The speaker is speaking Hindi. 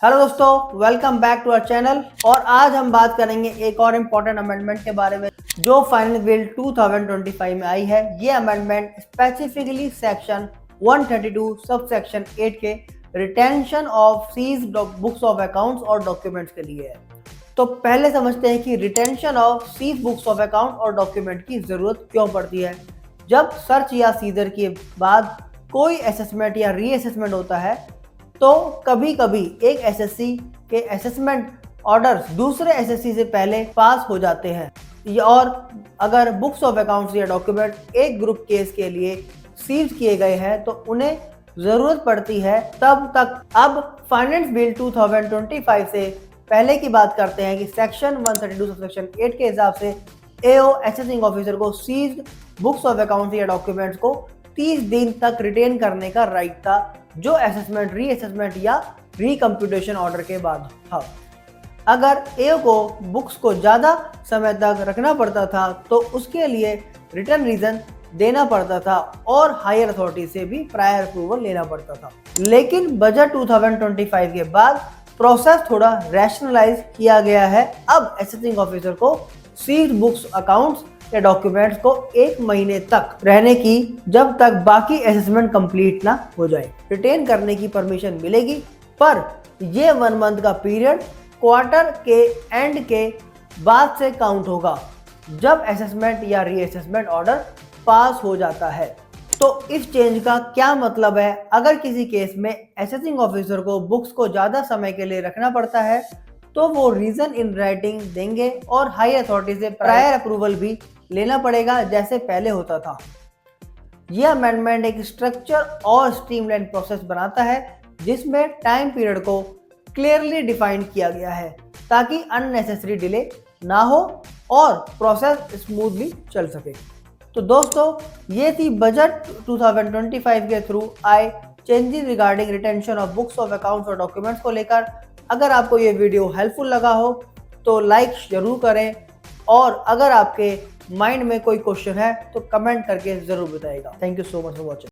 हेलो दोस्तों, welcome back to our channel. और आज हम बात करेंगे एक और इम्पोर्टेंट अमेंडमेंट के बारे में जो फाइनेंस बिल 2025 में आई है। ये अमेंडमेंट स्पेसिफिकली सेक्शन 132 सब सेक्शन 8 के retention of such books of accounts और डॉक्यूमेंट्स के लिए है। तो पहले समझते हैं कि retention of such books of account और डॉक्यूमेंट की जरूरत क्यों पड़ती है। जब सर्च या सीजर के बाद कोई असेसमेंट या रीअसेसमेंट होता है तो कभी कभी एक एसएससी के असेसमेंट ऑर्डर्स दूसरे एसएससी से पहले पास हो जाते हैं, और अगर बुक्स ऑफ अकाउंट्स या डॉक्यूमेंट एक ग्रुप केस के लिए सीज किए गए हैं तो उन्हें जरूरत पड़ती है तब तक। अब फाइनेंस बिल 2025 से पहले की बात करते हैं कि सेक्शन 132 सेक्शन 8 के हिसाब से एओ असेसिंग ऑफिसर को सीज्ड बुक्स ऑफ अकाउंट्स या डॉक्यूमेंट्स को 30 दिन तक रिटेन करने का राइट था, जो असेसमेंट रीअसेसमेंट या रिकम्प्यूटेशन ऑर्डर के बाद था। अगर एओ को बुक्स को ज़्यादा समय तक रखना पड़ता था तो उसके लिए रिटर्न रीजन देना पड़ता था और हायर अथॉरिटी से भी प्रायर अप्रूवल लेना पड़ता था। लेकिन बजट 2025 के बाद प्रोसेस थोड़ा रैशनलाइज किया गया है। अब असेसिंग ऑफिसर को सीज्ड बुक्स अकाउंट्स या डॉक्यूमेंट्स को 1 महीने तक रहने की, जब तक बाकी असेसमेंट कंप्लीट ना हो जाए, रिटेन करने की परमिशन मिलेगी। पर ये 1 मंथ का पीरियड क्वार्टर के एंड के बाद से काउंट होगा, जब असेसमेंट या रीअसेसमेंट ऑर्डर पास हो जाता है। तो इस चेंज का क्या मतलब है? अगर किसी केस में असेसिंग ऑफिसर को बुक्स को ज़्यादा समय के लिए रखना पड़ता है तो वो रीजन इन राइटिंग देंगे और हाई अथॉरिटी से प्रायर अप्रूवल भी लेना पड़ेगा, जैसे पहले होता था। यह अमेंडमेंट एक स्ट्रक्चर और स्ट्रीमलाइन प्रोसेस बनाता है जिसमें टाइम पीरियड को क्लियरली डिफाइन किया गया है ताकि अननेसेसरी डिले ना हो और प्रोसेस स्मूथली चल सके। तो दोस्तों, ये थी बजट 2025 के थ्रू आए changes regarding retention of books of accounts और डॉक्यूमेंट्स को लेकर। अगर आपको ये वीडियो हेल्पफुल लगा हो तो लाइक जरूर करें, और अगर आपके माइंड में कोई क्वेश्चन है तो कमेंट करके जरूर बताइएगा। Thank you so much for watching.